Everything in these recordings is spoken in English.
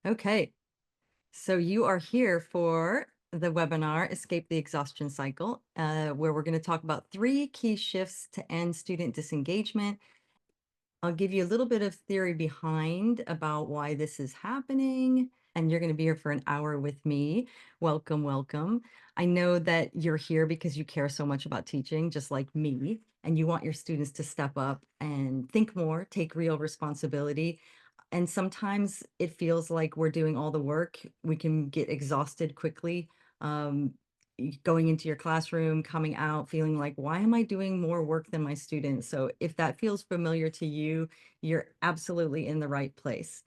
Okay, so you are here for the webinar, Escape the Exhaustion Cycle, where we're going to talk about 3 key shifts to end student disengagement. I'll give you a little bit of theory behind about why this is happening, and you're going to be here for an hour with me. Welcome, welcome. I know that you're here because you care so much about teaching, just like me, and you want your students to step up and think more, take real responsibility. And sometimes it feels like we're doing all the work. We can get exhausted quickly. Um, Going into your classroom, coming out, feeling like, why am I doing more work than my students? So if that feels familiar to you, you're absolutely in the right place.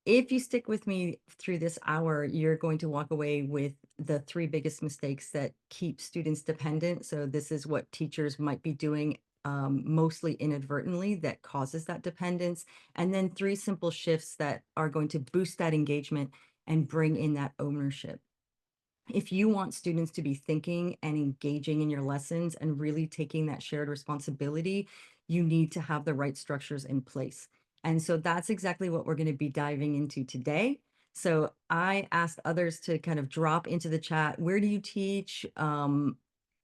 If you stick with me through this hour, you're going to walk away with the 3 biggest mistakes that keep students dependent. So this is what teachers might be doing mostly inadvertently that causes that dependence. And then 3 simple shifts that are going to boost that engagement and bring in that ownership. If you want students to be thinking and engaging in your lessons and really taking that shared responsibility, you need to have the right structures in place. And so that's exactly what we're going to be diving into today. So I asked others to kind of drop into the chat, where do you teach?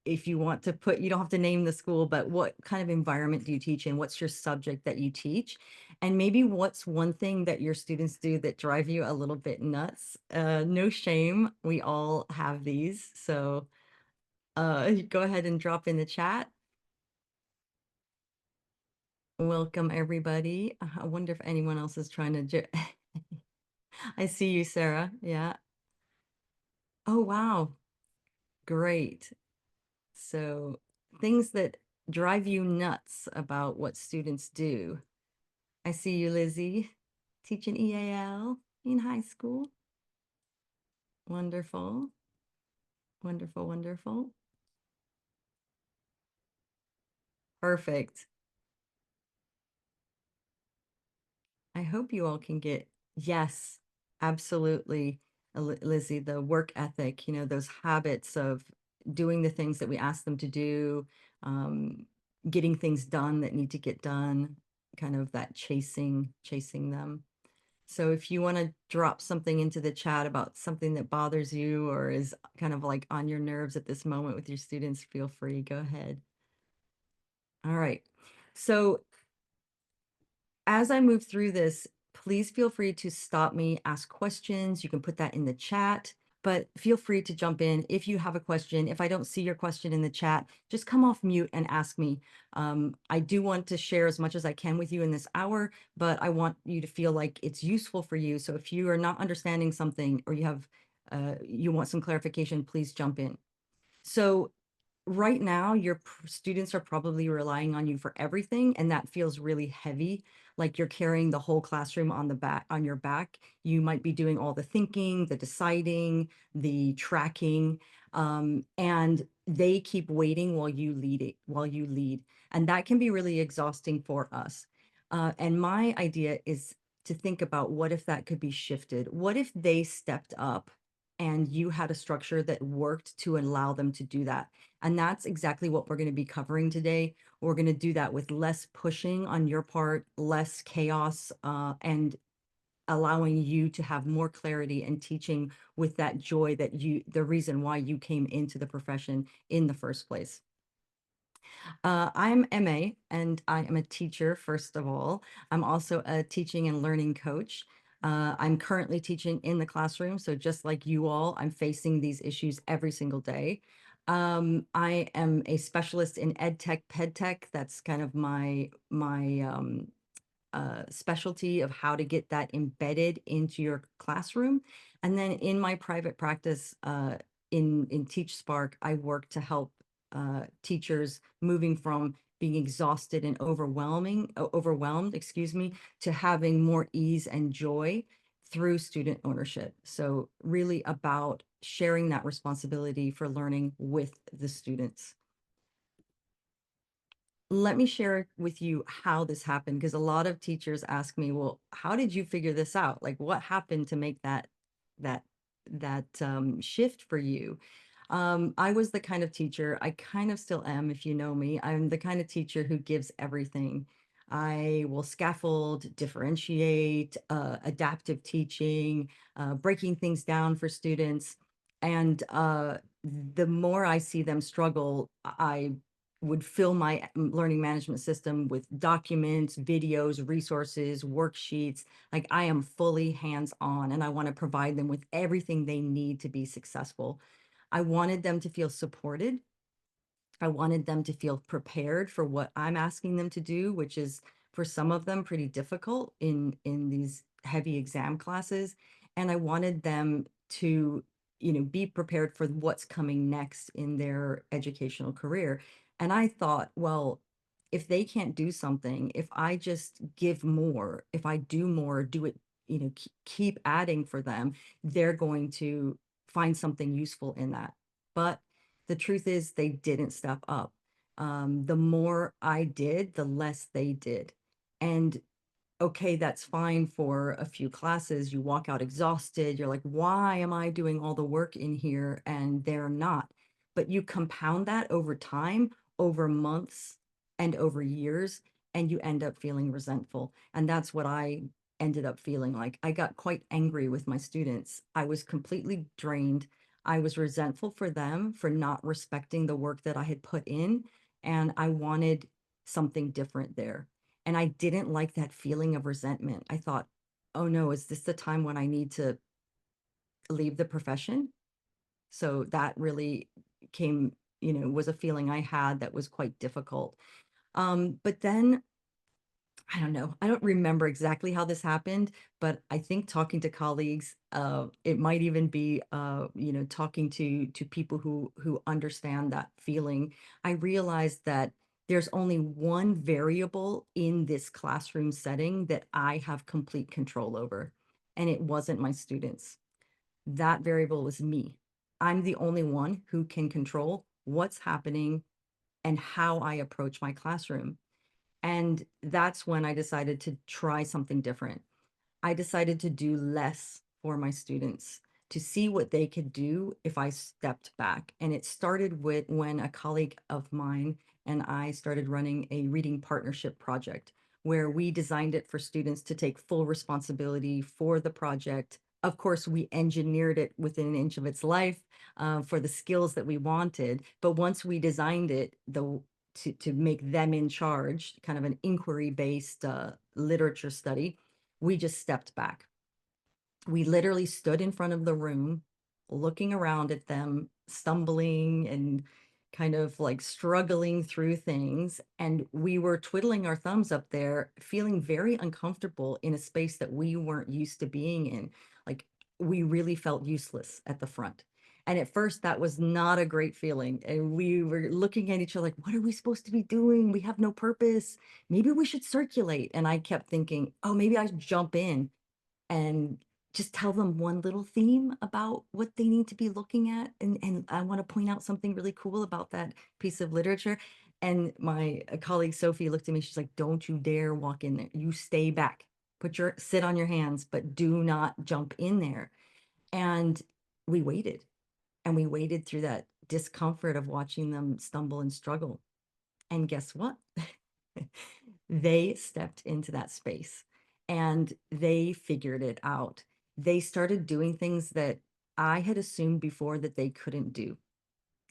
If you want to put, you don't have to name the school, but what kind of environment do you teach in? What's your subject that you teach? And maybe what's one thing that your students do that drive you a little bit nuts? No shame. We all have these. So go ahead and drop in the chat. Welcome, everybody. I wonder if anyone else is trying to. I see you, Sarah. Yeah. Oh, wow. Great. So things that drive you nuts about what students do. I see you, Lizzie, teaching EAL in high school. Wonderful. Wonderful, wonderful. Perfect. I hope you all can get, yes, absolutely, Lizzie, the work ethic, those habits of doing the things that we ask them to do, getting things done that need to get done, kind of that chasing them. So if you want to drop something into the chat about something that bothers you or is kind of like on your nerves at this moment with your students, feel free, go ahead. All right. So as I move through this, please feel free to stop me, ask questions. You can put that in the chat, but feel free to jump in if you have a question. If I don't see your question in the chat, just come off mute and ask me. I do want to share as much as I can with you in this hour, but I want you to feel like it's useful for you. So if you are not understanding something or you want some clarification, please jump in. So right now, your students are probably relying on you for everything, and that feels really heavy, like you're carrying the whole classroom on your back. You might be doing all the thinking, the deciding, the tracking, and they keep waiting while you lead, and that can be really exhausting for us. And my idea is to think about, what if that could be shifted? What if they stepped up and you had a structure that worked to allow them to do that? And that's exactly what we're going to be covering today. We're going to do that with less pushing on your part, less chaos, and allowing you to have more clarity and teaching with that joy that the reason why you came into the profession in the first place. I'm MA and I am a teacher, first of all. I'm also a teaching and learning coach. I'm currently teaching in the classroom. So just like you all, I'm facing these issues every single day. I am a specialist in ed tech, ped tech. That's kind of my specialty of how to get that embedded into your classroom. And then in my private practice, in Teach Spark, I work to help teachers moving from being exhausted and overwhelmed, excuse me, to having more ease and joy through student ownership. So really about sharing that responsibility for learning with the students. Let me share with you how this happened, because a lot of teachers ask me, well, how did you figure this out? Like, what happened to make that shift for you? I was the kind of teacher, I kind of still am, if you know me. I'm the kind of teacher who gives everything. I will scaffold, differentiate, adaptive teaching, breaking things down for students. And the more I see them struggle, I would fill my learning management system with documents, videos, resources, worksheets. Like I am fully hands-on and I want to provide them with everything they need to be successful. I wanted them to feel supported. I wanted them to feel prepared for what I'm asking them to do, which is for some of them pretty difficult in these heavy exam classes. And I wanted them to, be prepared for what's coming next in their educational career. And I thought, well, if they can't do something, if I just give more, if I do more, do it, keep adding for them, they're going to find something useful in that. But the truth is they didn't step up. The more I did, the less they did. And okay, that's fine for a few classes. You walk out exhausted. You're like, why am I doing all the work in here and they're not? But you compound that over time, over months and over years, and you end up feeling resentful. And that's what I ended up feeling like. I got quite angry with my students. I was completely drained. I was resentful for them for not respecting the work that I had put in, and I wanted something different there. And I didn't like that feeling of resentment. I thought, oh no, is this the time when I need to leave the profession? So that really came, was a feeling I had that was quite difficult. But then I don't know. I don't remember exactly how this happened, but I think talking to colleagues, it might even be, talking to people who understand that feeling. I realized that there's only one variable in this classroom setting that I have complete control over, and it wasn't my students. That variable was me. I'm the only one who can control what's happening and how I approach my classroom. And that's when I decided to try something different. I decided to do less for my students to see what they could do if I stepped back. And it started with when a colleague of mine and I started running a reading partnership project where we designed it for students to take full responsibility for the project. Of course, we engineered it within an inch of its life for the skills that we wanted. But once we designed it, to make them in charge, kind of an inquiry based literature study, we just stepped back. We literally stood in front of the room, looking around at them, stumbling and kind of like struggling through things. And we were twiddling our thumbs up there, feeling very uncomfortable in a space that we weren't used to being in. Like we really felt useless at the front. And at first, that was not a great feeling. And we were looking at each other like, what are we supposed to be doing? We have no purpose. Maybe we should circulate. And I kept thinking, oh, maybe I should jump in and just tell them one little theme about what they need to be looking at. And I want to point out something really cool about that piece of literature. And my colleague Sophie looked at me. She's like, don't you dare walk in there. You stay back. Sit on your hands, but do not jump in there. And we waited and we waited through that discomfort of watching them stumble and struggle. And guess what? They stepped into that space and they figured it out. They started doing things that I had assumed before that they couldn't do.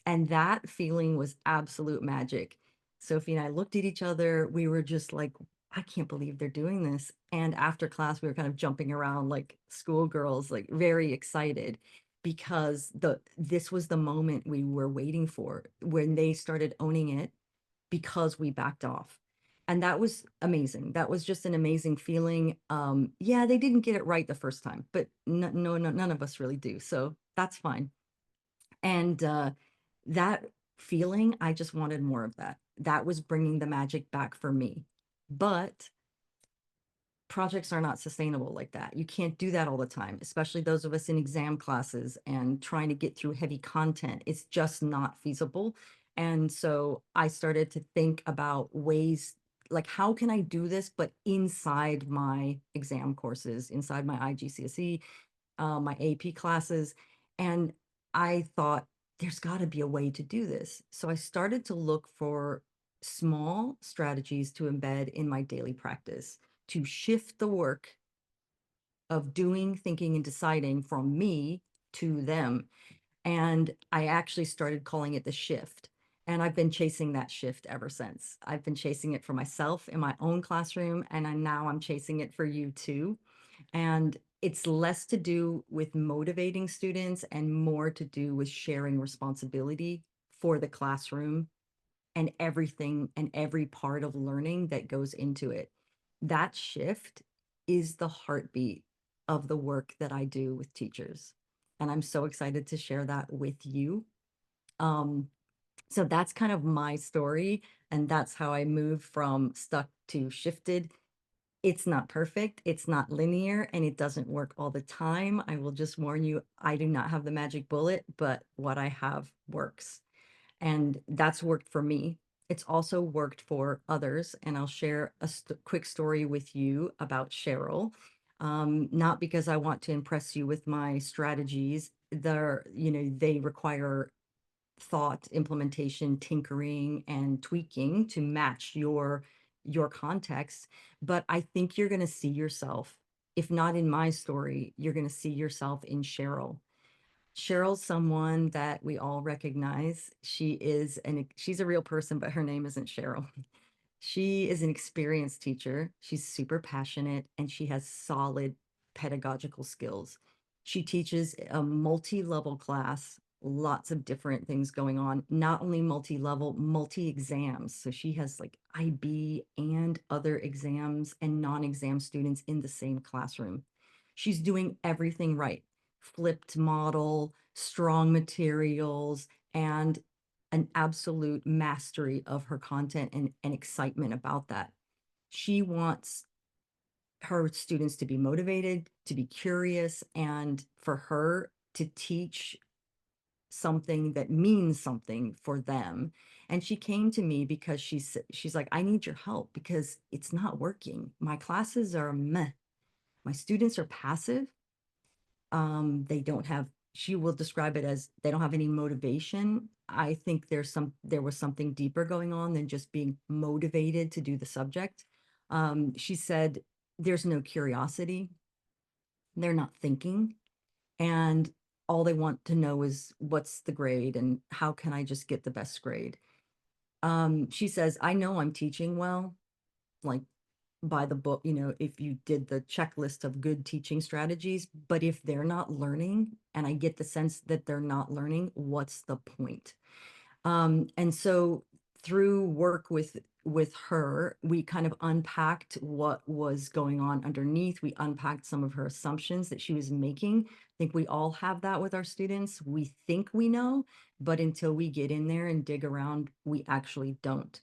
And that feeling was absolute magic. Sophie and I looked at each other. We were just like, I can't believe they're doing this. And after class, we were kind of jumping around like schoolgirls, like very excited because this was the moment we were waiting for when they started owning it because we backed off. And that was amazing. That was just an amazing feeling. Yeah, they didn't get it right the first time, but no, none of us really do. So that's fine. And that feeling, I just wanted more of that. That was bringing the magic back for me. But projects are not sustainable like that. You can't do that all the time, especially those of us in exam classes and trying to get through heavy content. It's just not feasible. And so I started to think about ways like, how can I do this, but inside my exam courses, inside my IGCSE, my AP classes. And I thought, there's got to be a way to do this. So I started to look for small strategies to embed in my daily practice to shift the work of doing, thinking, and deciding from me to them. And I actually started calling it the shift. And I've been chasing that shift ever since. I've been chasing it for myself in my own classroom, and now I'm chasing it for you too. And it's less to do with motivating students and more to do with sharing responsibility for the classroom and everything and every part of learning that goes into it. That shift is the heartbeat of the work that I do with teachers. And I'm so excited to share that with you. Um, so that's kind of my story. And that's how I moved from stuck to shifted. It's not perfect, it's not linear, and it doesn't work all the time. I will just warn you, I do not have the magic bullet, but what I have works. And that's worked for me. It's also worked for others. And I'll share a quick story with you about Cheryl. Not because I want to impress you with my strategies. They require thought, implementation, tinkering, and tweaking to match your context. But I think you're going to see yourself, if not in my story, you're going to see yourself in Cheryl. Cheryl's someone that we all recognize. She's a real person, but her name isn't Cheryl. She is an experienced teacher. She's super passionate and she has solid pedagogical skills. She teaches a multi-level class, lots of different things going on, not only multi-level, multi-exams. So she has like IB and other exams and non-exam students in the same classroom. She's doing everything right. Flipped model, strong materials, and an absolute mastery of her content and excitement about that. She wants her students to be motivated, to be curious, and for her to teach something that means something for them. And she came to me because she's like, I need your help because it's not working. My classes are meh. My students are passive. They don't have, she will describe it as they don't have any motivation. I think there was something deeper going on than just being motivated to do the subject. She said there's no curiosity. They're not thinking. And all they want to know is what's the grade and how can I just get the best grade? She says, I know I'm teaching well, like by the book, if you did the checklist of good teaching strategies, but if they're not learning, and I get the sense that they're not learning, what's the point? And so through work with her, we kind of unpacked what was going on underneath. We unpacked some of her assumptions that she was making. I think we all have that with our students. We think we know, but until we get in there and dig around, we actually don't.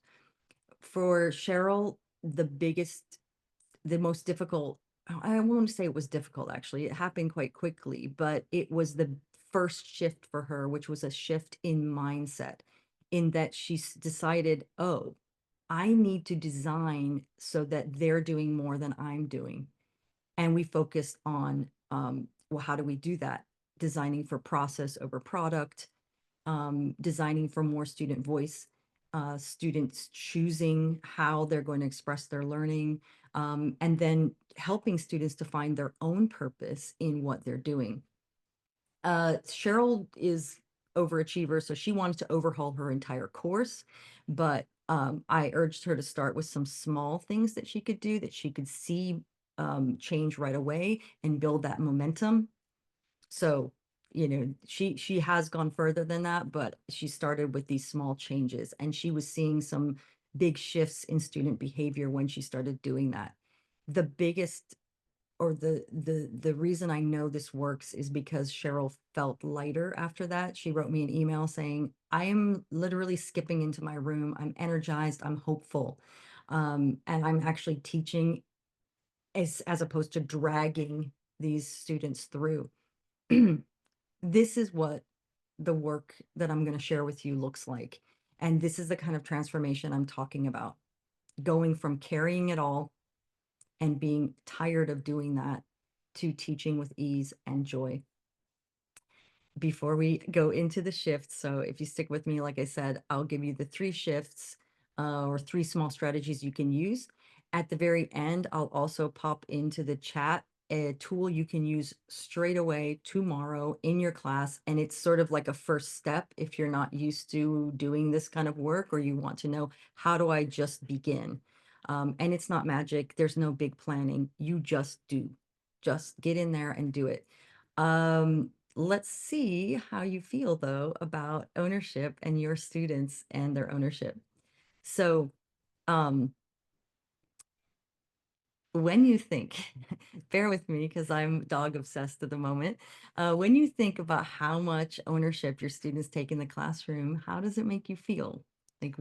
For Cheryl, the most difficult, I won't say it was difficult, actually. It happened quite quickly, but it was the first shift for her, which was a shift in mindset, in that she decided, oh, I need to design so that they're doing more than I'm doing. And we focused on, well, how do we do that? Designing for process over product, designing for more student voice, students choosing how they're going to express their learning, and then helping students to find their own purpose in what they're doing. Cheryl is overachiever, so she wanted to overhaul her entire course, but I urged her to start with some small things that she could do that she could see change right away and build that momentum. So, she has gone further than that, but she started with these small changes and she was seeing some big shifts in student behavior when she started doing that. The biggest or the reason I know this works is because Cheryl felt lighter after that. She wrote me an email saying, I am literally skipping into my room. I'm energized, I'm hopeful. And I'm actually teaching as opposed to dragging these students through. This is what the work that I'm going to share with you looks like. And this is the kind of transformation I'm talking about. Going from carrying it all and being tired of doing that to teaching with ease and joy. Before we go into the shifts, so if you stick with me, like I said, I'll give you the 3 shifts. or 3 small strategies you can use. At the very end, I'll also pop into the chat a tool you can use straight away tomorrow in your class. And it's sort of like a first step if you're not used to doing this kind of work, or you want to know, how do I just begin? And it's not magic. There's no big planning. You just do. Just get in there and do it. Let's see how you feel, though, about ownership and your students and their ownership. So, um, when you think, bear with me because I'm dog obsessed at the moment. When you think about how much ownership your students take in the classroom, how does it make you feel? Like,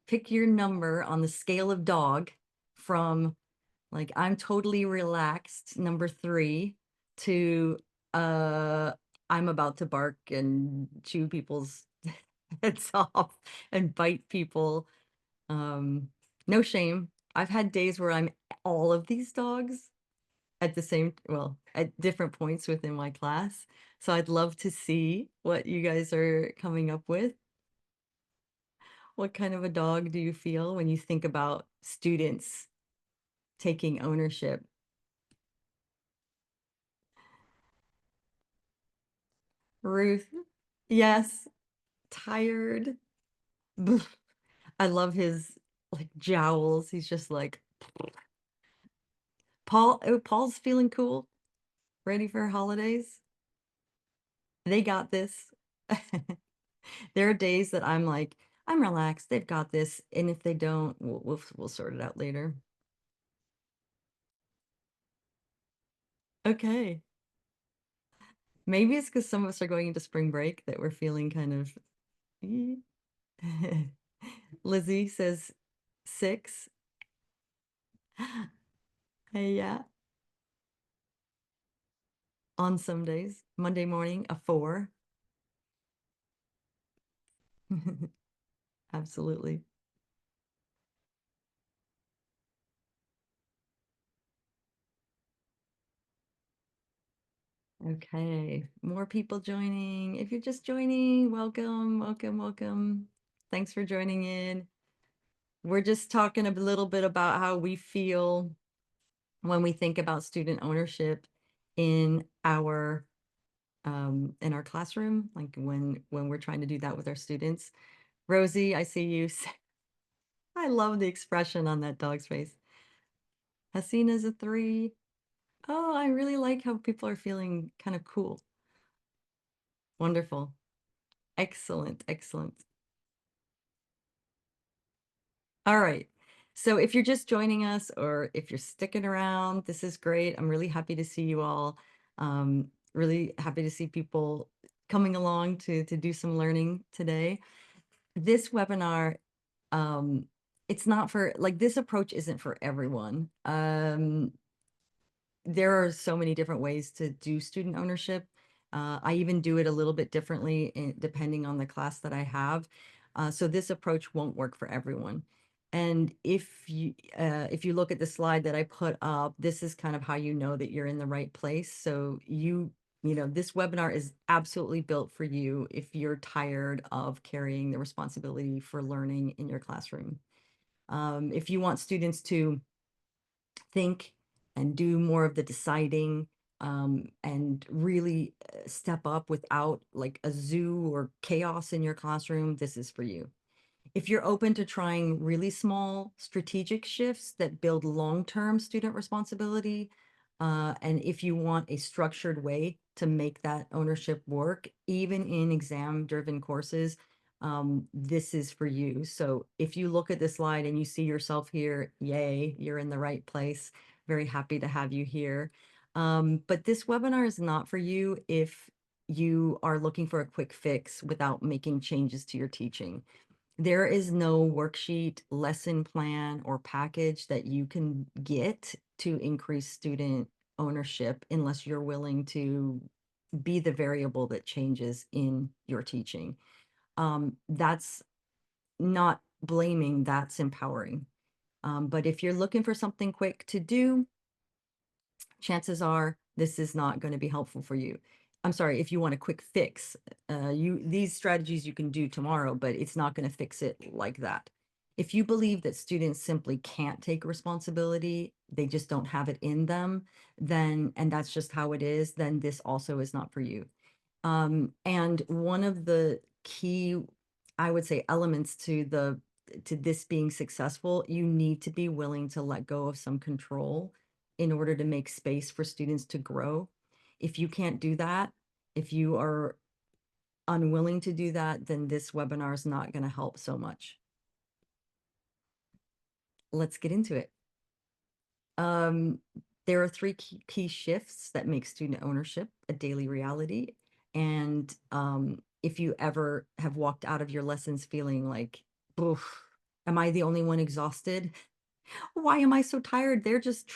pick your number on the scale of dog, from like, I'm totally relaxed, number 3, to I'm about to bark and chew people's heads off and bite people. Um, no shame. I've had days where I'm all of these dogs at the same, well, at different points within my class. So I'd love to see what you guys are coming up with. What kind of a dog do you feel when you think about students taking ownership? Ruth, yes, tired. I love his like jowls. He's just like Paul. Oh, Paul's feeling cool, ready for holidays. They got this. There are days that I'm like, I'm relaxed. They've got this, and if they don't, we'll sort it out later. Okay. Maybe it's because some of us are going into spring break that we're feeling kind of. Lizzie says 6. Hey, yeah. On some days, Monday morning, a 4. Absolutely. Okay, more people joining. If you're just joining, welcome, welcome, welcome. Thanks for joining in. We're just talking a little bit about how we feel when we think about student ownership in our classroom, like when we're trying to do that with our students. Rosie, I see you. I love the expression on that dog's face. Hasina's a 3. Oh, I really like how people are feeling kind of cool. Wonderful. Excellent, excellent. All right. So if you're just joining us, or if you're sticking around, this is great. I'm really happy to see you all. Really happy to see people coming along to do some learning today. This webinar, um, it's not for, like, this approach isn't for everyone. There are so many different ways to do student ownership. I even do it a little bit differently depending on the class that I have. So this approach won't work for everyone. And if you look at the slide that I put up, this is kind of how you know that you're in the right place. So this webinar is absolutely built for you if you're tired of carrying the responsibility for learning in your classroom. If you want students to think and do more of the deciding, and really step up without like a zoo or chaos in your classroom, this is for you. If you're open to trying really small strategic shifts that build long-term student responsibility, and if you want a structured way to make that ownership work, even in exam-driven courses, this is for you. So if you look at this slide and you see yourself here, yay, you're in the right place. Very happy to have you here. But this webinar is not for you if you are looking for a quick fix without making changes to your teaching. There is no worksheet, lesson plan, or package that you can get to increase student ownership unless you're willing to be the variable that changes in your teaching. That's not blaming, that's empowering. But if you're looking for something quick to do, chances are this is not going to be helpful for you. I'm sorry, if you want a quick fix, these strategies you can do tomorrow, but it's not going to fix it like that. If you believe that students simply can't take responsibility, they just don't have it in them, then, and that's just how it is, then this also is not for you. And one of the key, I would say, elements to this being successful, you need to be willing to let go of some control in order to make space for students to grow. If you can't do that, if you are unwilling to do that, then this webinar is not going to help so much. Let's get into it. Um, there are three key shifts that make student ownership a daily reality. And if you ever have walked out of your lessons feeling like, oof, am I the only one exhausted? Why am I so tired? They're just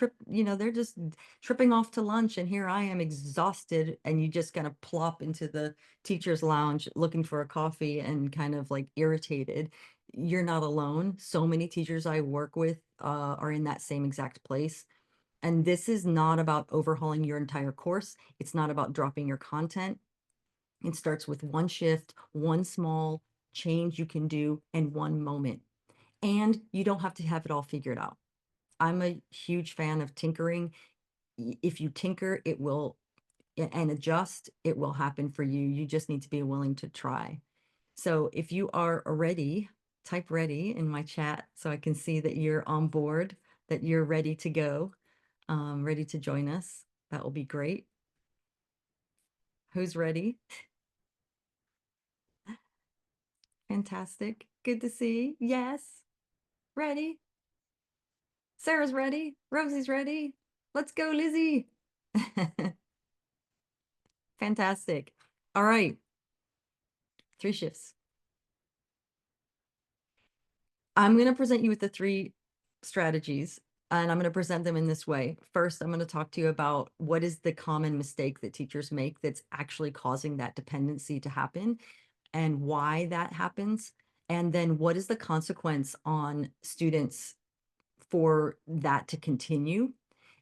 tripping off to lunch, and here I am exhausted, and you just kind of plop into the teacher's lounge looking for a coffee and kind of like irritated. You're not alone. So many teachers I work with are in that same exact place. And this is not about overhauling your entire course. It's not about dropping your content. It starts with one shift, one small change you can do, and one moment. And you don't have to have it all figured out. I'm a huge fan of tinkering. If you tinker, it will and adjust, it will happen for you. You just need to be willing to try. So if you are ready, type ready in my chat so I can see that you're on board, that you're ready to go, ready to join us. That will be great. Who's ready? Fantastic. Good to see. Yes. Ready. Sarah's ready. Rosie's ready. Let's go, Lizzie. Fantastic. All right. 3 shifts. I'm going to present you with the 3 strategies, and I'm going to present them in this way. First, I'm going to talk to you about what is the common mistake that teachers make that's actually causing that dependency to happen and why that happens. And then what is the consequence on students for that to continue?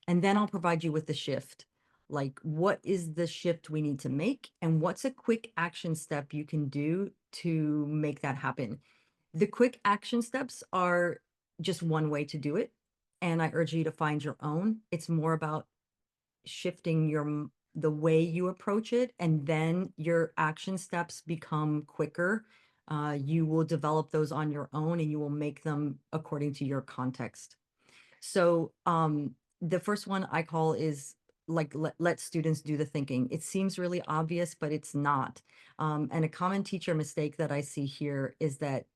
And then I'll provide you with the shift. Like, what is the shift we need to make? And what's a quick action step you can do to make that happen? The quick action steps are just one way to do it. And I urge you to find your own. It's more about shifting the way you approach it, and then your action steps become quicker. You will develop those on your own and you will make them according to your context. So the first one I call is like let students do the thinking. It seems really obvious, but it's not. And a common teacher mistake that I see here is that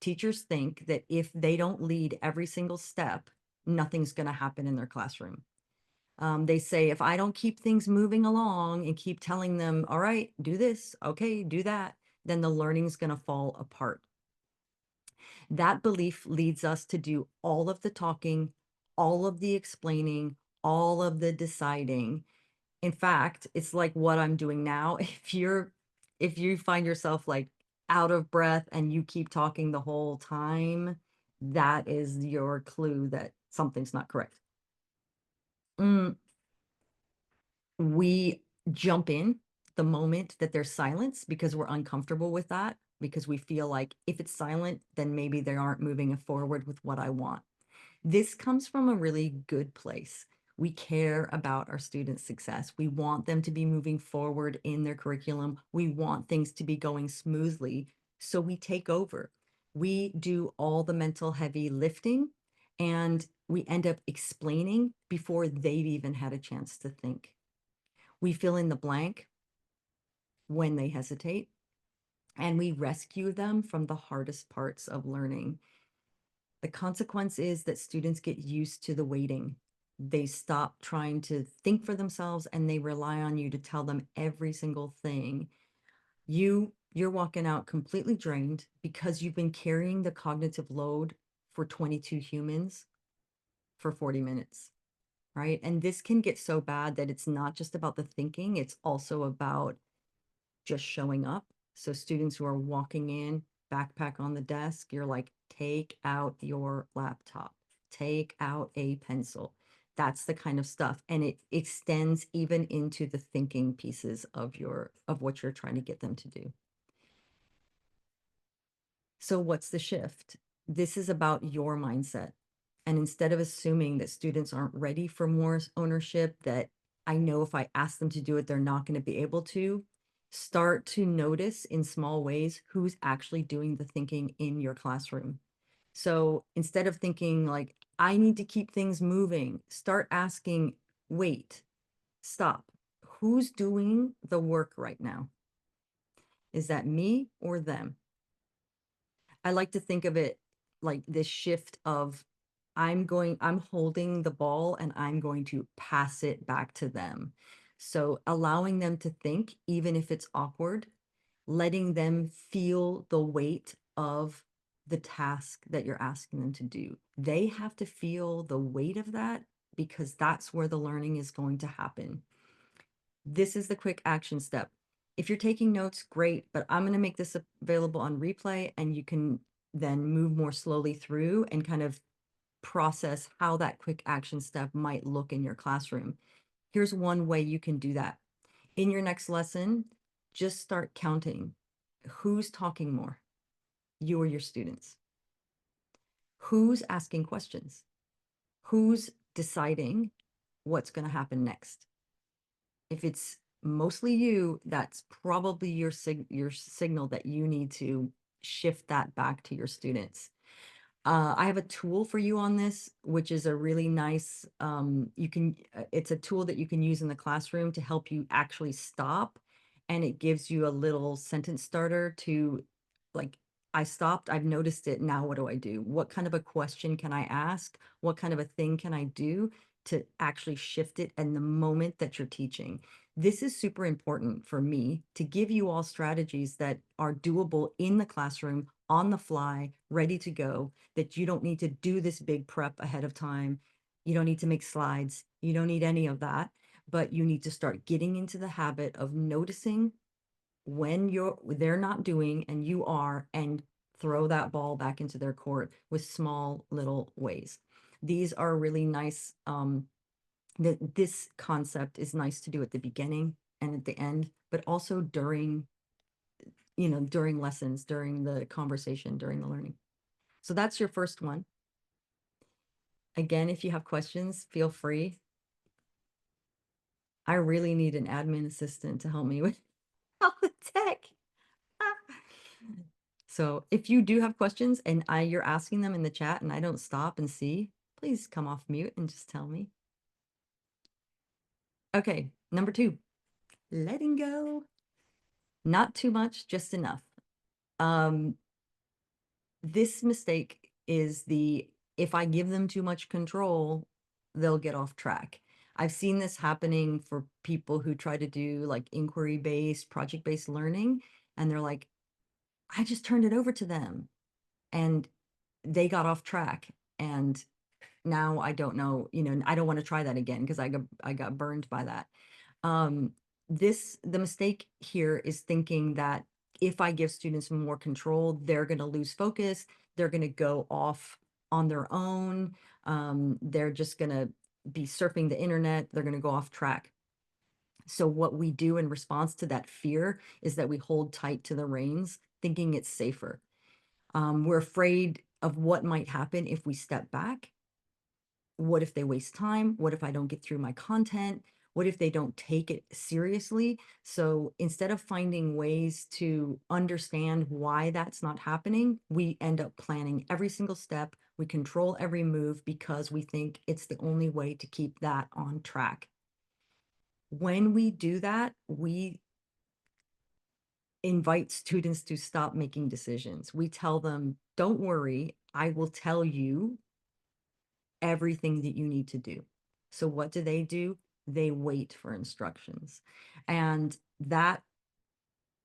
teachers think that if they don't lead every single step, nothing's going to happen in their classroom. They say, if I don't keep things moving along and keep telling them, all right, do this, okay, do that, then the learning's going to fall apart. That belief leads us to do all of the talking, all of the explaining, all of the deciding. In fact, it's like what I'm doing now. If you find yourself like out of breath and you keep talking the whole time, that is your clue that something's not correct. Mm, we jump in the moment that there's silence because we're uncomfortable with that, because we feel like if it's silent, then maybe they aren't moving forward with what I want. This comes from a really good place. We care about our students' success. We want them to be moving forward in their curriculum. We want things to be going smoothly. So we take over. We do all the mental heavy lifting, and we end up explaining before they've even had a chance to think. We fill in the blank when they hesitate, and we rescue them from the hardest parts of learning. The consequence is that students get used to the waiting. They stop trying to think for themselves and they rely on you to tell them every single thing. You're walking out completely drained because you've been carrying the cognitive load for 22 humans for 40 minutes, right? And this can get so bad that it's not just about the thinking, it's also about just showing up. So students who are walking in, backpack on the desk, you're like, take out your laptop, take out a pencil. That's the kind of stuff. And it extends even into the thinking pieces of what you're trying to get them to do. So what's the shift? This is about your mindset. And instead of assuming that students aren't ready for more ownership, that I know if I ask them to do it, they're not going to be able to, start to notice in small ways who's actually doing the thinking in your classroom. So instead of thinking like, I need to keep things moving, start asking, wait, stop. Who's doing the work right now? Is that me or them? I like to think of it like this shift of I'm holding the ball and I'm going to pass it back to them. So allowing them to think, even if it's awkward, letting them feel the weight of the task that you're asking them to do. They have to feel the weight of that because that's where the learning is going to happen. This is the quick action step. If you're taking notes, great, but I'm going to make this available on replay and you can then move more slowly through and kind of process how that quick action step might look in your classroom. Here's one way you can do that. In your next lesson, just start counting. Who's talking more? You or your students? Who's asking questions? Who's deciding what's going to happen next? If it's mostly you, that's probably your signal that you need to shift that back to your students. I have a tool for you on this, which is a really nice, it's a tool that you can use in the classroom to help you actually stop. And it gives you a little sentence starter to like, I stopped, I've noticed it. Now what do I do? What kind of a question can I ask? What kind of a thing can I do to actually shift it in the moment that you're teaching? This is super important for me to give you all strategies that are doable in the classroom, on the fly, ready to go, that you don't need to do this big prep ahead of time. You don't need to make slides. You don't need any of that, but you need to start getting into the habit of noticing when they're not doing and you are, and throw that ball back into their court with small little ways. These are really nice. This concept is nice to do at the beginning and at the end, but also during, during lessons, during the conversation, during the learning. So that's your first one. Again, if you have questions, feel free. I really need an admin assistant to help me with all the tech. So if you do have questions and you're asking them in the chat and I don't stop and see, please come off mute and just tell me. Okay, number 2, letting go. Not too much, just enough. This mistake is if I give them too much control, they'll get off track. I've seen this happening for people who try to do like inquiry-based, project-based learning, and they're like, I just turned it over to them, and they got off track. And now I don't know, I don't want to try that again because I got burned by that. Um, the mistake here is thinking that if I give students more control, they're going to lose focus. They're going to go off on their own. They're just going to be surfing the internet. They're going to go off track. So what we do in response to that fear is that we hold tight to the reins, thinking it's safer. We're afraid of what might happen if we step back. What if they waste time? What if I don't get through my content? What if they don't take it seriously? So instead of finding ways to understand why that's not happening, we end up planning every single step. We control every move because we think it's the only way to keep that on track. When we do that, we invite students to stop making decisions. We tell them, don't worry, I will tell you everything that you need to do. So what do? They wait for instructions. And that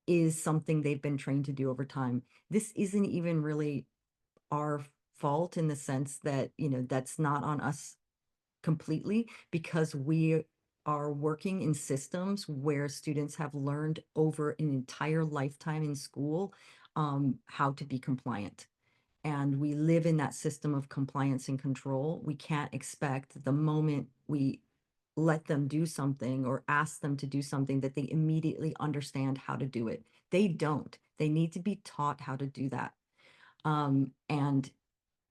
is something they've been trained to do over time. This isn't even really our fault in the sense that, that's not on us completely, because we are working in systems where students have learned over an entire lifetime in school how to be compliant. And we live in that system of compliance and control. We can't expect the moment we let them do something or ask them to do something that they immediately understand how to do it. They don't. They need to be taught how to do that. And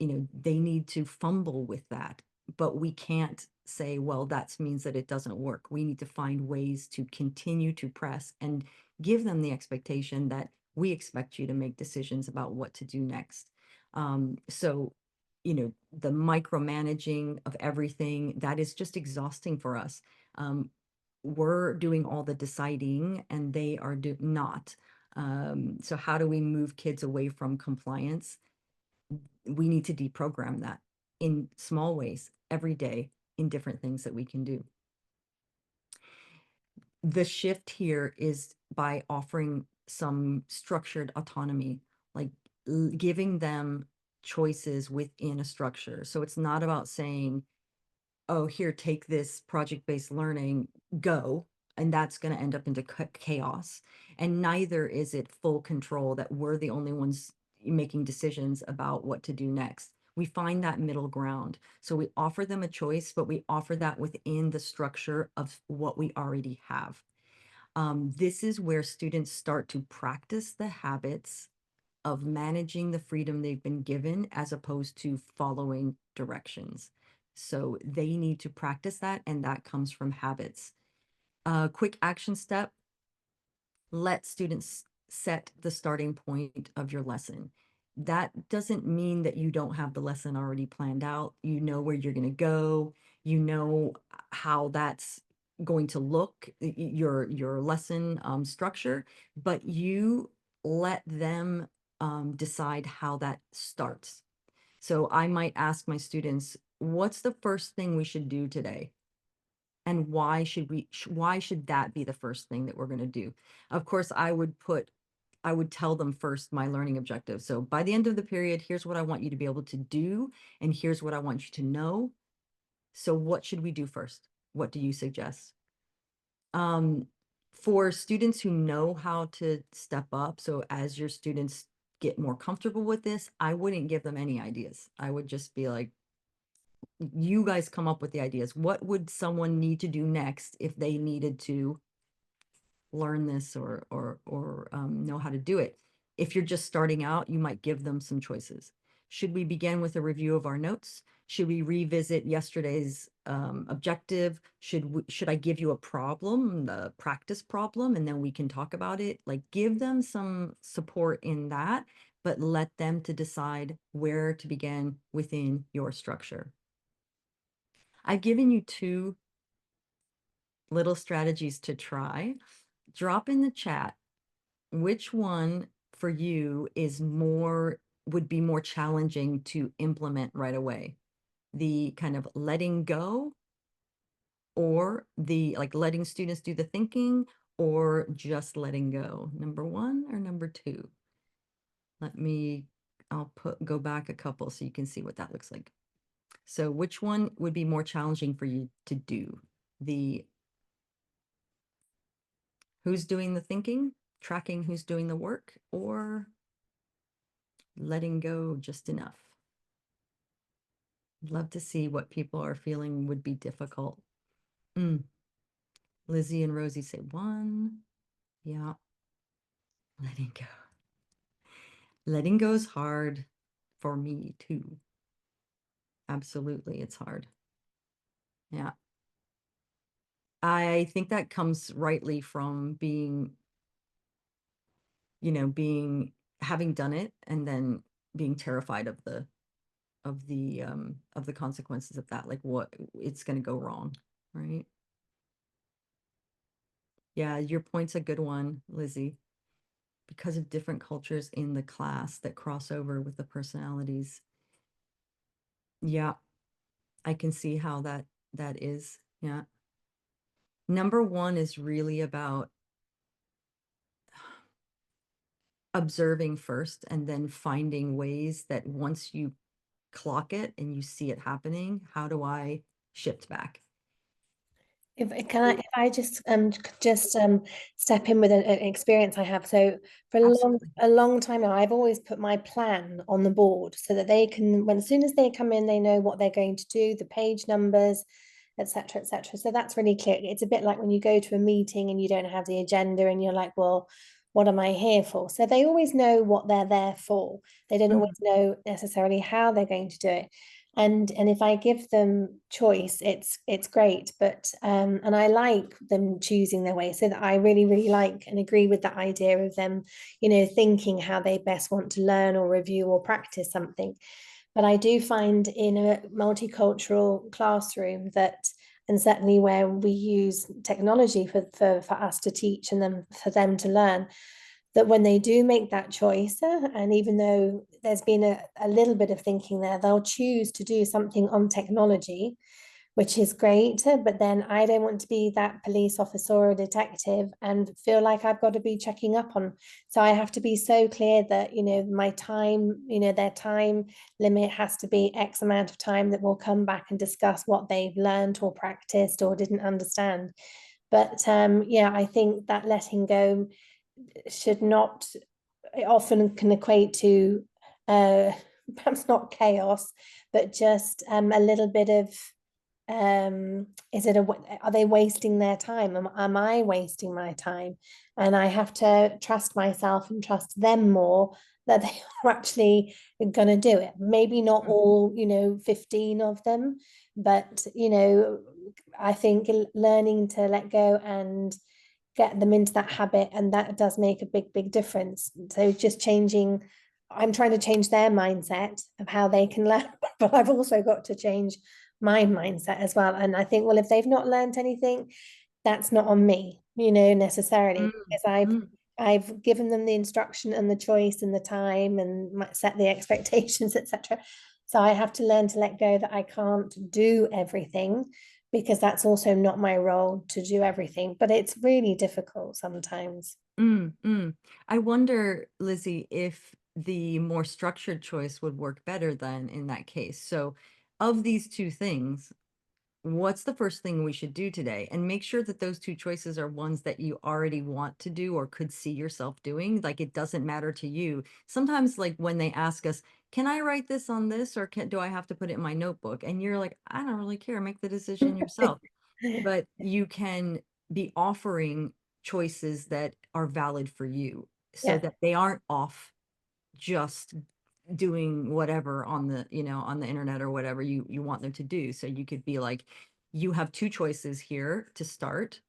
they need to fumble with that. But we can't say, well, that means that it doesn't work. We need to find ways to continue to press and give them the expectation that we expect you to make decisions about what to do next. So, the micromanaging of everything, that is just exhausting for us. We're doing all the deciding and they are not. So how do we move kids away from compliance? We need to deprogram that in small ways every day in different things that we can do. The shift here is by offering some structured autonomy, like giving them choices within a structure. So it's not about saying, oh, here, take this project-based learning, go, and that's going to end up into chaos. And neither is it full control that we're the only ones making decisions about what to do next. We find that middle ground. So we offer them a choice, but we offer that within the structure of what we already have. This is where students start to practice the habits of managing the freedom they've been given as opposed to following directions. So they need to practice that, and that comes from habits. Quick action step: let students set the starting point of your lesson. That doesn't mean that you don't have the lesson already planned out. You know where you're going to go. You know how that's going to look, your lesson structure, but you let them decide how that starts. So I might ask my students, what's the first thing we should do today? And why should that be the first thing that we're going to do? Of course, I would tell them first my learning objective. So by the end of the period, here's what I want you to be able to do, and here's what I want you to know. So what should we do first? What do you suggest? For students who know how to step up, so as your students get more comfortable with this, I wouldn't give them any ideas. I would just be like, you guys come up with the ideas. What would someone need to do next if they needed to learn this or know how to do it? If you're just starting out, you might give them some choices. Should we begin with a review of our notes? Should we revisit yesterday's objective? Should I give you a problem, the practice problem, and then we can talk about it? Like, give them some support in that, but let them to decide where to begin within your structure. I've given you 2 little strategies to try. Drop in the chat which one for you would be more challenging to implement right away. The kind of letting go, or the like letting students do the thinking, or just letting go. Number 1 or number 2? I'll go back a couple so you can see what that looks like. So which one would be more challenging for you to do? The who's doing the thinking, tracking who's doing the work, or letting go just enough? I'd love to see what people are feeling would be difficult. Lizzie and Rosie say 1. Yeah. Letting go. Letting go is hard for me too. Absolutely, it's hard. Yeah. I think that comes rightly from having done it and then being terrified of the consequences of that, like what it's going to go wrong, right? Yeah, your point's a good one, Lizzie. Because of different cultures in the class that cross over with the personalities. Yeah, I can see how that is. Yeah. Number 1 is really about observing first and then finding ways that once you clock it and you see it happening, how do I shift back? If I just step in with an experience I have. So for Absolutely. a long time now, I've always put my plan on the board so that they can, when as soon as they come in, they know what they're going to do, the page numbers, etc., etc. So that's really clear. It's a bit like when you go to a meeting and you don't have the agenda and you're like, well, what am I here for? So they always know what they're there for. They don't Mhm. always know necessarily how they're going to do it. And if I give them choice, it's great. But and I like them choosing their way, so that I really, really like and agree with that idea of them, thinking how they best want to learn or review or practice something. But I do find in a multicultural classroom that, and certainly where we use technology for us to teach and then for them to learn, that when they do make that choice, and even though there's been a little bit of thinking there, they'll choose to do something on technology, which is great. But then I don't want to be that police officer or detective and feel like I've got to be checking up on. So I have to be so clear that, my time, their time limit has to be X amount of time, that we'll come back and discuss what they've learned or practiced or didn't understand. But yeah, I think that letting go should not, it often can equate to uh, perhaps not chaos, but just a little bit of is it a are they wasting their time? Am I wasting my time? And I have to trust myself and trust them more that they are actually going to do it. Maybe not Mm. all, 15 of them, but I think learning to let go and get them into that habit, and that does make a big, big difference. So just changing, I'm trying to change their mindset of how they can learn, but I've also got to change my mindset as well. And I think, well, if they've not learned anything, that's not on me, necessarily, Mm. because I've Mm. I've given them the instruction and the choice and the time and set the expectations, etc. So I have to learn to let go that I can't do everything, because that's also not my role to do everything. But it's really difficult sometimes. Mm. Mm. I wonder, Lizzie, if the more structured choice would work better then in that case. So, of these two things, what's the first thing we should do today? And make sure that those two choices are ones that you already want to do or could see yourself doing. Like it doesn't matter to you. Sometimes, like when they ask us, can I write this on this or do I have to put it in my notebook? And you're like, I don't really care. Make the decision yourself. But you can be offering choices that are valid for you so Yeah, that they aren't off just doing whatever on the on the internet or whatever you want them to do. So you could be like, you have two choices here to start.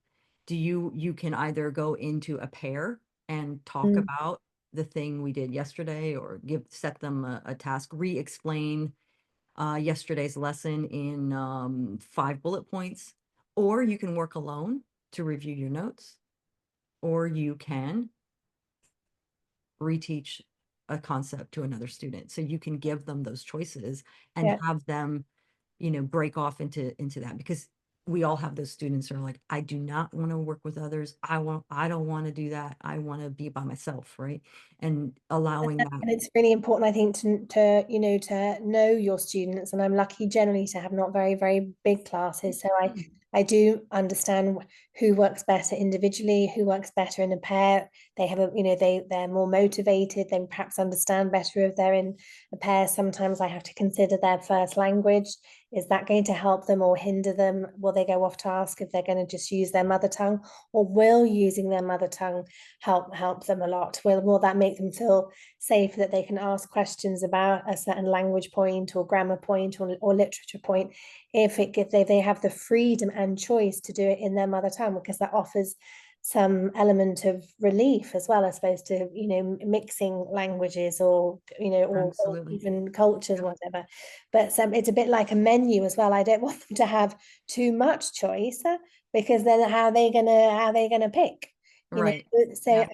Do you can either go into a pair and talk mm, about the thing we did yesterday, or set them a task, re-explain yesterday's lesson in 5 bullet points, or you can work alone to review your notes, or you can reteach a concept to another student. So you can give them those choices and yeah. have them, break off into that, because we all have those students who are like, I do not want to work with others. I don't want to do that. I want to be by myself, right? And allowing that. And it's really important, I think, to know your students. And I'm lucky generally to have not very, very big classes. So I do understand who works better individually, who works better in a pair. They have they're more motivated, they perhaps understand better if they're in a pair. Sometimes I have to consider their first language. Is that going to help them or hinder them? Will they go off task if they're going to just use their mother tongue? Or will using their mother tongue help them a lot? Will that make them feel safe, that they can ask questions about a certain language point or grammar point or literature point, if they have the freedom and choice to do it in their mother tongue, because that offers some element of relief as well, as opposed to mixing languages or Absolutely. even cultures, Yep. whatever. But it's a bit like a menu as well. I don't want them to have too much choice, because then how they gonna pick, you know Right. so Yep.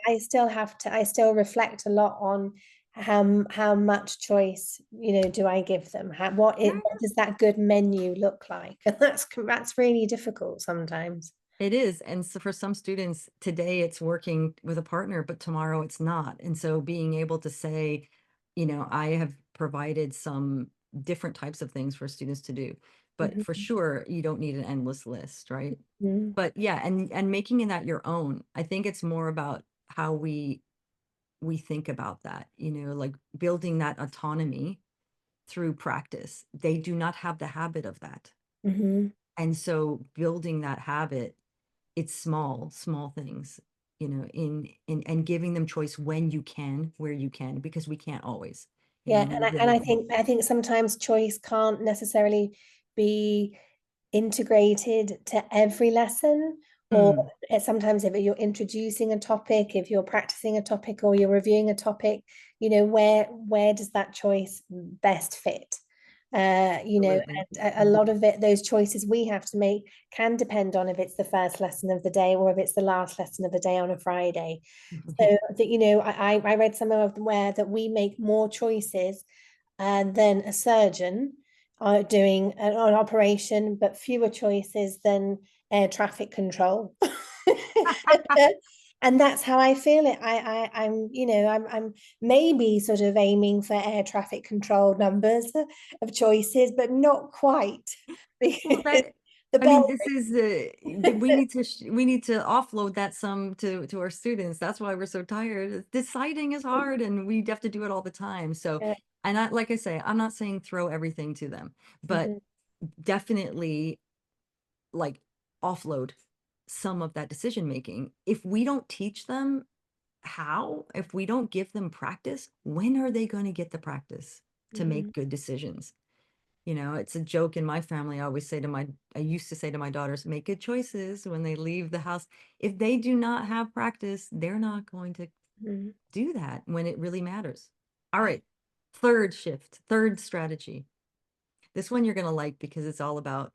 I still reflect a lot on how much choice do I give them, what does that good menu look like, and that's really difficult sometimes. It is. And so for some students, today it's working with a partner, but tomorrow it's not. And so being able to say, I have provided some different types of things for students to do, but for Mhm. sure, you don't need an endless list, right? Mhm. But yeah, and making that your own. I think it's more about how we think about that, like building that autonomy through practice. They do not have the habit of that. Mhm. And so building that habit, it's small things. you know, in and giving them choice when you can, where you can, because we can't always, you know, Yeah, we and really can't. I think sometimes choice can't necessarily be integrated to every lesson, or Mm, sometimes if you're introducing a topic, if you're practicing a topic or you're reviewing a topic, you know, where does that choice best fit? You know, absolutely. and a Mm. lot of it, those choices we have to make can depend on if it's the first lesson of the day or if it's the last lesson of the day on a Friday. Yeah. So that, you know, I read somewhere of where that we make more choices than a surgeon doing an operation, but fewer choices than air traffic control. And that's how I feel it. I'm, you know, I'm maybe sort of aiming for air traffic control numbers of choices, but not quite. Well, Because that, the I bell. mean, this is we need to we need to offload that some to our students. That's why we're so tired. Deciding is hard, and we have to do it all the time. So, Yeah. and I, like I say, I'm not saying throw everything to them, but Mhm, definitely like offload some of that decision making. If we don't teach them how, if we don't give them practice, when are they going to get the practice to mhm, make good decisions? You know, it's a joke in my family. I used to say to my daughters, make good choices when they leave the house. If they do not have practice, they're not going to mhm. do that when it really matters. All Yeah. right. Third strategy. This one you're going to like because it's all about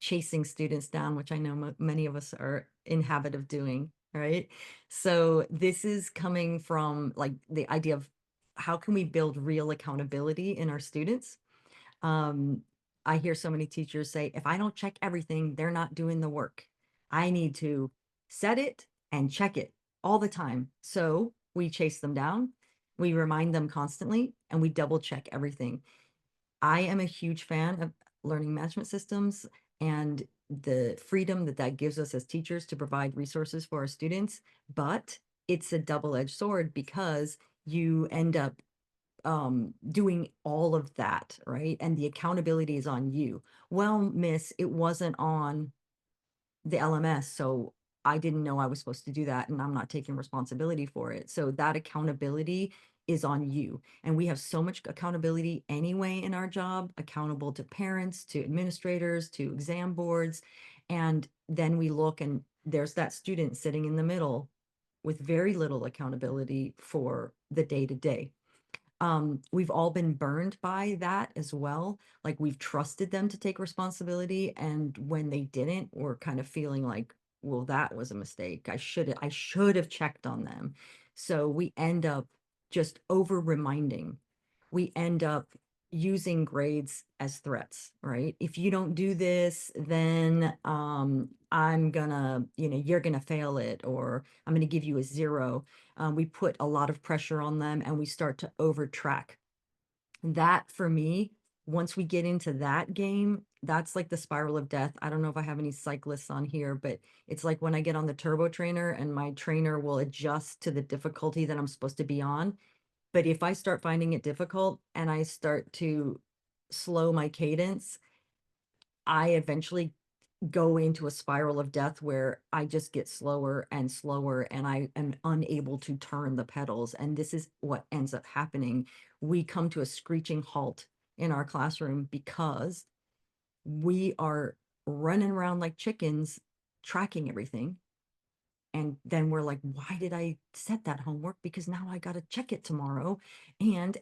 chasing students down, which I know many of us are in habit of doing, right? So this is coming from like the idea of how can we build real accountability in our students? Um, I hear so many teachers say, if I don't check everything, they're not doing the work. I need to set it and check it all the time. So we chase them down, we remind them constantly, and we double check everything. I am a huge fan of learning management systems and the freedom that that gives us as teachers to provide resources for our students. But it's a double-edged sword because you end up doing all of that, right? And the accountability is on you. Well, miss, it wasn't on the LMS, so I didn't know I was supposed to do that, and I'm not taking responsibility for it. So that accountability is on you. And we have so much accountability anyway in our job, accountable to parents, to administrators, to exam boards. And then we look and there's that student sitting in the middle with very little accountability for the day to day. We've all been burned by that as well. Like we've trusted them to take responsibility, and when they didn't, we're kind of feeling like, well, that was a mistake. I should have checked on them. So we end up just over reminding. We end up using grades as threats, right? If you don't do this, then I'm gonna, you know, you're gonna fail it, or I'm gonna give you a zero. We put a lot of pressure on them and we start to over track. That for me, once we get into that game, that's like the spiral of death. I don't know if I have any cyclists on here, but it's like when I get on the turbo trainer and my trainer will adjust to the difficulty that I'm supposed to be on. But if I start finding it difficult and I start to slow my cadence, I eventually go into a spiral of death where I just get slower and slower and I am unable to turn the pedals. And this is what ends up happening. We come to a screeching halt in our classroom because we are running around like chickens, tracking everything. And then we're like, why did I set that homework? Because now I got to check it tomorrow. And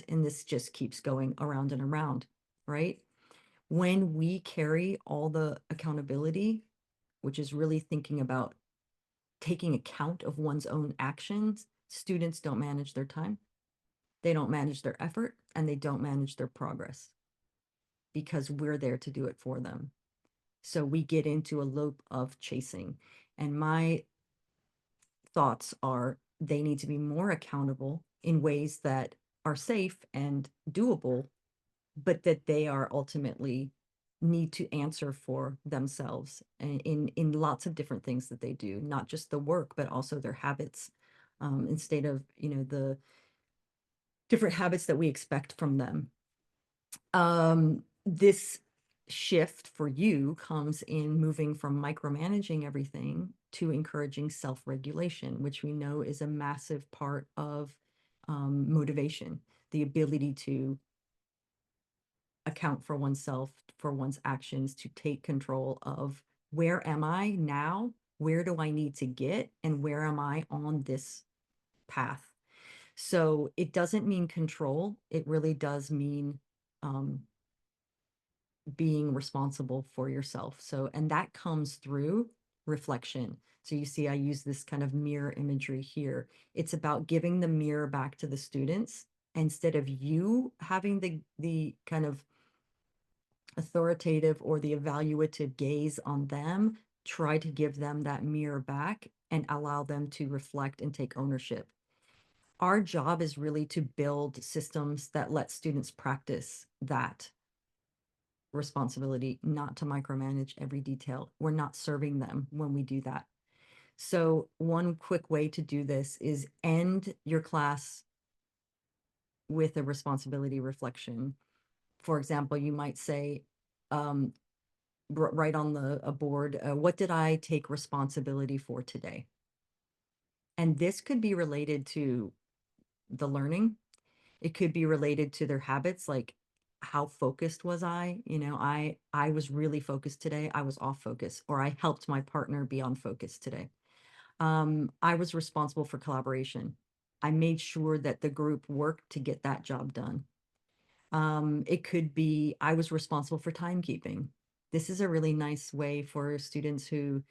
this just keeps going around and around, right? When we carry all the accountability, which is really thinking about taking account of one's own actions, students don't manage their time, they don't manage their effort, and they don't manage their progress because we're there to do it for them. So we get into a loop of chasing. And my thoughts are they need to be more accountable in ways that are safe and doable, but that they are ultimately need to answer for themselves in lots of different things that they do, not just the work, but also their habits, instead of, you know, the different habits that we expect from them. This shift for you comes in moving from micromanaging everything to encouraging self-regulation, which we know is a massive part of motivation, the ability to account for oneself, for one's actions, to take control of where am I now? Where do I need to get? And where am I on this path? So it doesn't mean control. It really does mean um, being responsible for yourself. So, and that comes through reflection. So you see, I use this kind of mirror imagery here. It's about giving the mirror back to the students instead of you having the kind of authoritative or the evaluative gaze on them. Try to give them that mirror back and allow them to reflect and take ownership. Our job is really to build systems that let students practice that responsibility, not to micromanage every detail. We're not serving them when we do that. So one quick way to do this is end your class with a responsibility reflection. For example, you might say, um, right on a board, what did I take responsibility for today? And this could be related to the learning. It could be related to their habits, like how focused was I? You know, I was really focused today. I was off focus, or I helped my partner be on focus today. I was responsible for collaboration. I made sure that the group worked to get that job done. It could be I was responsible for timekeeping. This is a really nice way for students who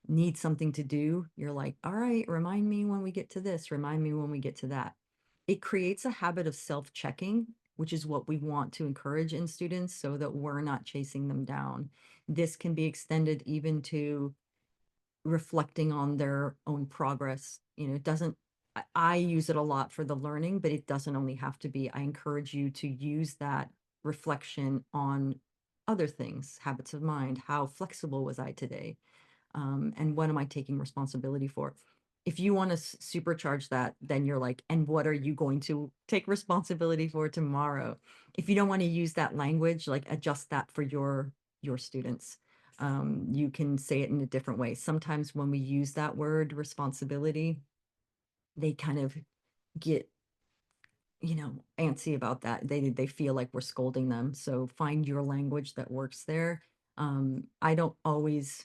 need something to do. You're like, all right, remind me when we get to this, remind me when we get to that. It creates a habit of self-checking, which is what we want to encourage in students so that we're not chasing them down. This can be extended even to reflecting on their own progress. You know, it doesn't, I use it a lot for the learning, but it doesn't only have to be. I encourage you to use that reflection on other things, habits of mind. How flexible was I today? And what am I taking responsibility for? If you want to supercharge that, then you're like, and what are you going to take responsibility for tomorrow? If you don't want to use that language, like adjust that for your students. You can say it in a different way. Sometimes when we use that word responsibility, they kind of get, you know, antsy about that. They feel like we're scolding them. So find your language that works there. I don't always,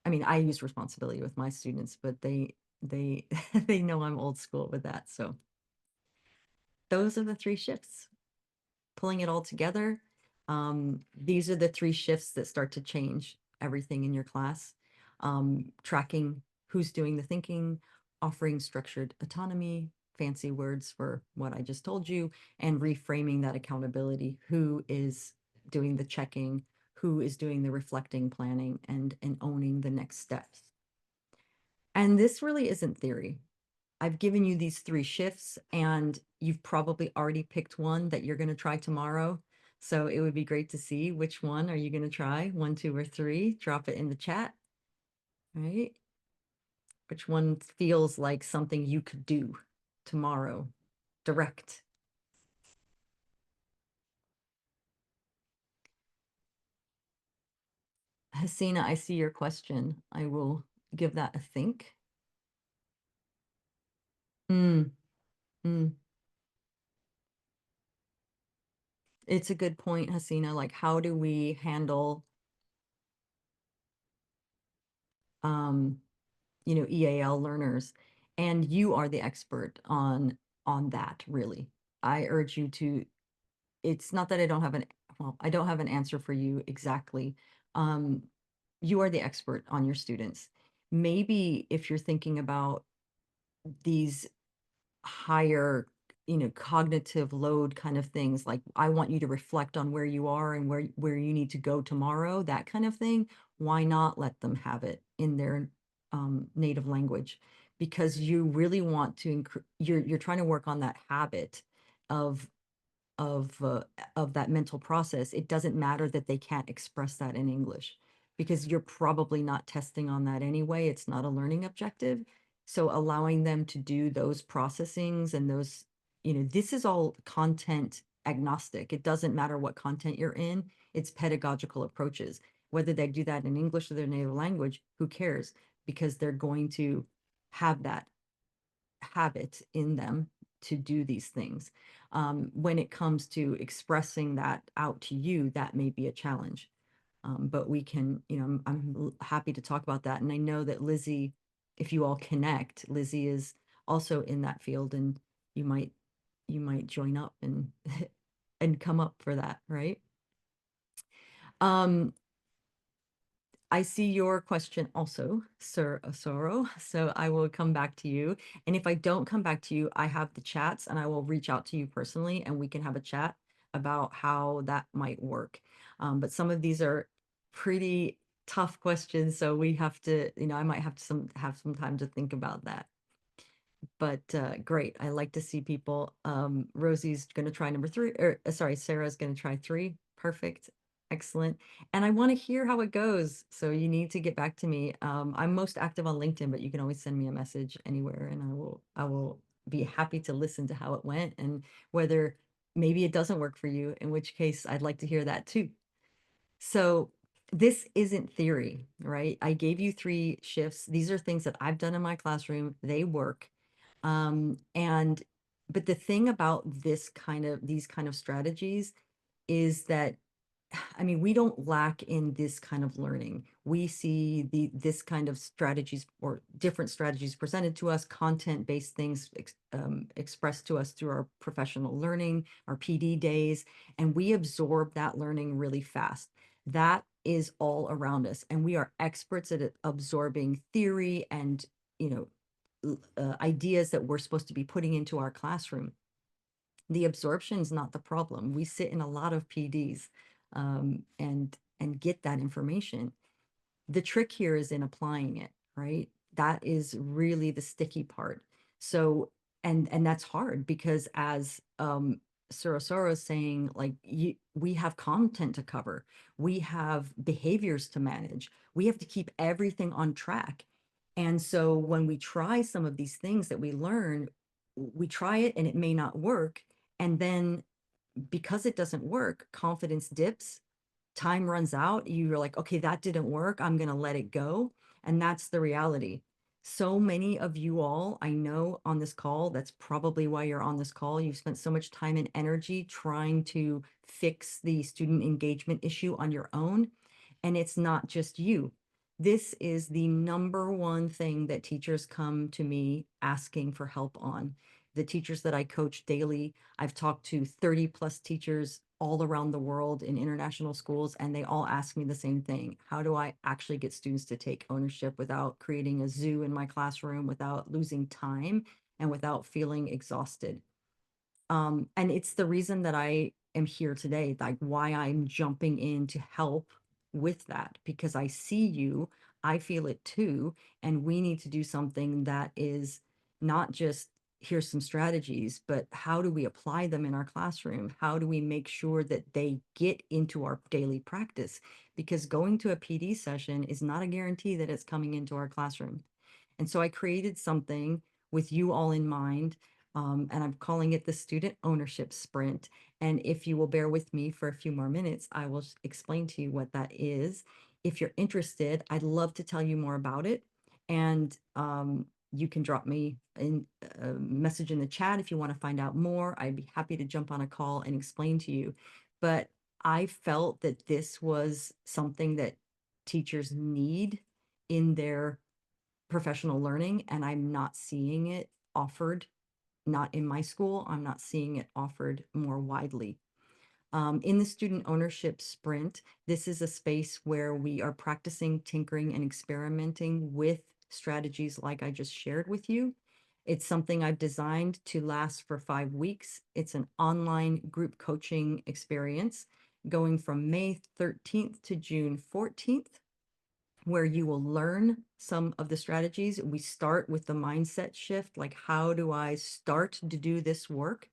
I mean, I use responsibility with my students, but they they know I'm old school with that. So those are the three shifts. Pulling it all together, these are the three shifts that start to change everything in your class. Tracking who's doing the thinking, offering structured autonomy, fancy words for what I just told you, and reframing that accountability. Who is doing the checking, who is doing the reflecting, planning, and owning the next steps. And this really isn't theory. I've given you these three shifts, and you've probably already picked one that you're going to try tomorrow. So it would be great to see which one are you going to try, one, two, or three. Drop it in the chat, right? Which one feels like something you could do tomorrow? Direct. Hasina, I see your question. I will give that a think. Mm, mm. It's a good point, Hasina. Like, how do we handle um, you know, EAL learners? And you are the expert on that, really. I urge you to, it's not that I don't have an, well, I don't have an answer for you exactly. Um, you are the expert on your students. Maybe if you're thinking about these higher, you know, cognitive load kind of things, like I want you to reflect on where you are and where you need to go tomorrow, that kind of thing, why not let them have it in their native language? Because you really want to you're trying to work on that habit of of uh, of that mental process. It doesn't matter that they can't express that in English, because you're probably not testing on that anyway. It's not a learning objective. So allowing them to do those processings and those, you know, this is all content agnostic. It doesn't matter what content you're in, it's pedagogical approaches. Whether they do that in English or their native language, who cares? Because they're going to have that habit in them to do these things. When it comes to expressing that out to you, that may be a challenge. But we can, I'm happy to talk about that. And I know that Lizzie, if you all connect, Lizzie is also in that field, and you might you might join up and and come up for that, right? Um, I see your question also, Sir Osoro. So I will come back to you. And if I don't come back to you, I have the chats and I will reach out to you personally and we can have a chat about how that might work. But some of these are pretty tough questions. So we have to, I might have to have some time to think about that. But great. I like to see people. Rosie's going to try number three, or sorry, Sarah's going to try three. Perfect. Excellent. And I want to hear how it goes. So you need to get back to me. I'm most active on LinkedIn, but you can always send me a message anywhere and I will be happy to listen to how it went and whether maybe it doesn't work for you, in which case I'd like to hear that too. So this isn't theory, right? I gave you three shifts. These are things that I've done in my classroom. They work. And but the thing about these kind of strategies is that I mean, we don't lack in this kind of learning. We see this kind of strategies or different strategies presented to us, content-based things expressed to us through our professional learning, our PD days, and we absorb that learning really fast. That is all around us, and we are experts at absorbing theory and, ideas that we're supposed to be putting into our classroom. The absorption is not the problem. We sit in a lot of PDs and get that information. The trick here is in applying it, right? That is really the sticky part. So, and that's hard because as Surasoro is saying, like we have content to cover, we have behaviors to manage, we have to keep everything on track. And so when we try some of these things that we learn, we try it and it may not work. And then because it doesn't work, confidence dips, time runs out, you're like, okay, that didn't work. I'm going to let it go. And that's the reality. So many of you all, I know on this call, that's probably why you're on this call. You've spent so much time and energy trying to fix the student engagement issue on your own. And it's not just you. This is the number one thing that teachers come to me asking for help on. The teachers that I coach daily, I've talked to 30 plus teachers all around the world in international schools, and they all ask me the same thing. How do I actually get students to take ownership without creating a zoo in my classroom, without losing time, and without feeling exhausted? And it's the reason that I am here today, like why I'm jumping in to help with that, because I see you, I feel it too, and we need to do something that is not just here's some strategies, but how do we apply them in our classroom? How do we make sure that they get into our daily practice? Because going to a PD session is not a guarantee that it's coming into our classroom. And so I created something with you all in mind, and I'm calling it the Student Ownership Sprint. And if you will bear with me for a few more minutes, I will explain to you what that is. If you're interested, I'd love to tell you more about it. And you can drop me a message in the chat if you want to find out more. I'd be happy to jump on a call and explain to you. But I felt that this was something that teachers need in their professional learning, and I'm not seeing it offered, not in my school. I'm not seeing it offered more widely. In the student ownership sprint, this is a space where we are practicing, tinkering, and experimenting with strategies like I just shared with you. It's something I've designed to last for 5 weeks. It's an online group coaching experience going from May 13th to June 14th, where you will learn some of the strategies. We start with the mindset shift, like how do I start to do this work?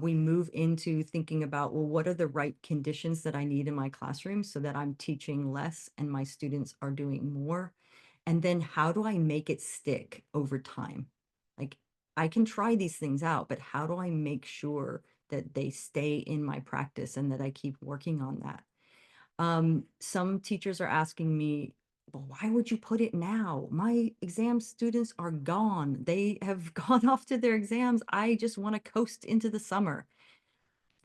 We move into thinking about, well, what are the right conditions that I need in my classroom so that I'm teaching less and my students are doing more? And then how do I make it stick over time? Like I can try these things out, but how do I make sure that they stay in my practice and that I keep working on that. Some teachers are asking me, well, why would you put it now? My exam students are gone. They have gone off to their exams. I just want to coast into the summer.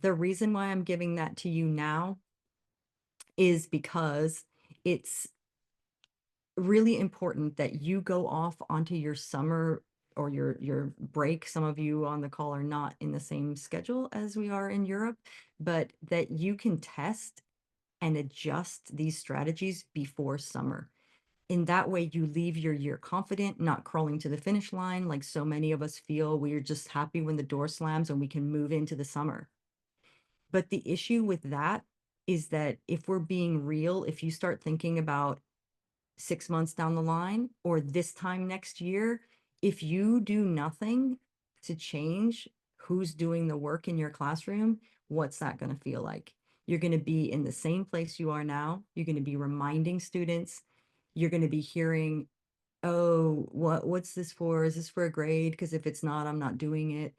The reason why I'm giving that to you now is because it's really important that you go off onto your summer or your break. Some of you on the call are not in the same schedule as we are in Europe, but that you can test and adjust these strategies before summer. In that way, you leave your year confident, not crawling to the finish line like so many of us feel. We're just happy when the door slams and we can move into the summer. But the issue with that is that if we're being real, if you start thinking about 6 months down the line or this time next year, if you do nothing to change who's doing the work in your classroom, what's that going to feel like? You're going to be in the same place you are now. You're going to be reminding students. You're going to be hearing, oh, what's this for? Is this for a grade? Because if it's not, I'm not doing it.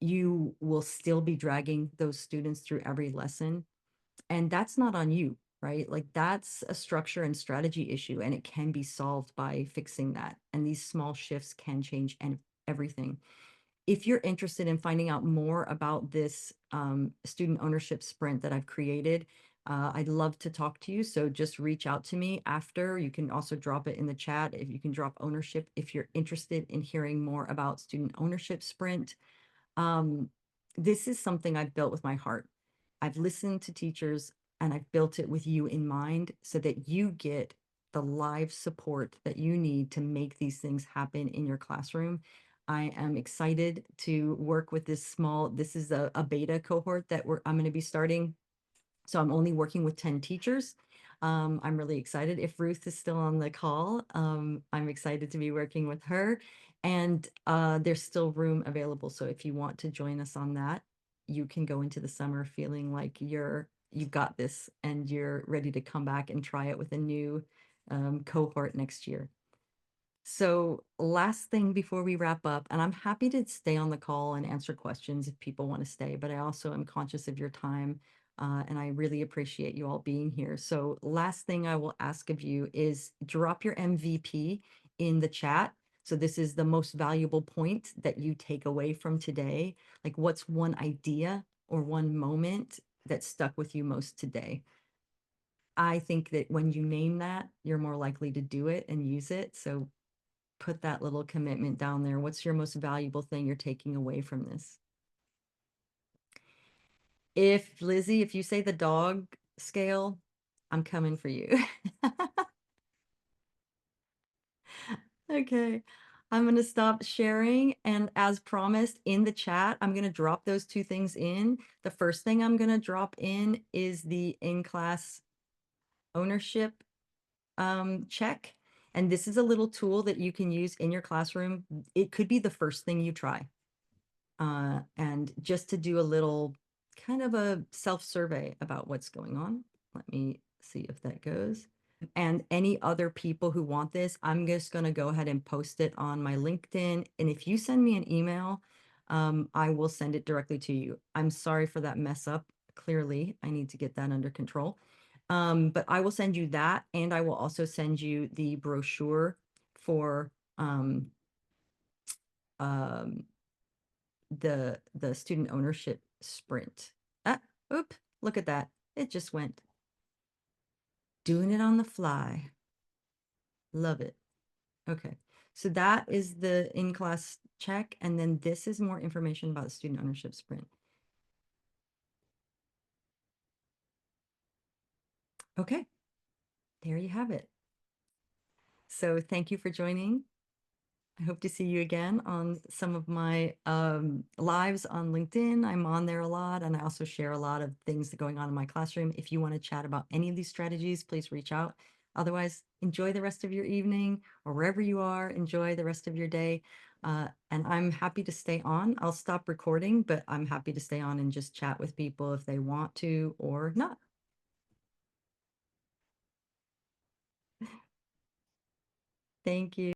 You will still be dragging those students through every lesson. And that's not on you, right? Like that's a structure and strategy issue, and it can be solved by fixing that. And these small shifts can change and everything. If you're interested in finding out more about this student ownership sprint that I've created, I'd love to talk to you. So just reach out to me after. You can also drop it in the chat if you can drop ownership if you're interested in hearing more about student ownership sprint. Um, this is something I've built with my heart. I've listened to teachers and I've built it with you in mind so that you get the live support that you need to make these things happen in your classroom. I am excited to work with this is a beta cohort that I'm going to be starting. So I'm only working with 10 teachers. I'm really excited. If Ruth is still on the call, I'm excited to be working with her. And there's still room available. So if you want to join us on that, you can go into the summer feeling like you've got this and you're ready to come back and try it with a new cohort next year. So last thing before we wrap up, and I'm happy to stay on the call and answer questions if people want to stay, but I also am conscious of your time, and I really appreciate you all being here. So last thing I will ask of you is drop your MVP in the chat. So this is the most valuable point that you take away from today. Like what's one idea or one moment that stuck with you most today? I think that when you name that, you're more likely to do it and use it. So put that little commitment down there. What's your most valuable thing you're taking away from this? If Lizzie, if you say the dog scale, I'm coming for you. Okay. I'm going to stop sharing. And as promised in the chat, I'm going to drop those two things in. The first thing I'm going to drop in is the in-class ownership check. And this is a little tool that you can use in your classroom. It could be the first thing you try. And just to do a little kind of a self-survey about what's going on. Let me see if that goes. And any other people who want this, I'm just going to go ahead and post it on my LinkedIn. And if you send me an email, I will send it directly to you. I'm sorry for that mess up. Clearly, I need to get that under control. But I will send you that, and I will also send you the brochure for um, um, the student ownership sprint. Ah, oop, look at that. It just went. Doing it on the fly. Love it. Okay. So that is the in-class check. And then this is more information about the student ownership sprint. Okay. There you have it. So thank you for joining. I hope to see you again on some of my lives on LinkedIn. I'm on there a lot, and I also share a lot of things that are going on in my classroom. If you want to chat about any of these strategies, please reach out. Otherwise, enjoy the rest of your evening or wherever you are, enjoy the rest of your day. And I'm happy to stay on. I'll stop recording, but I'm happy to stay on and just chat with people if they want to or not. Thank you.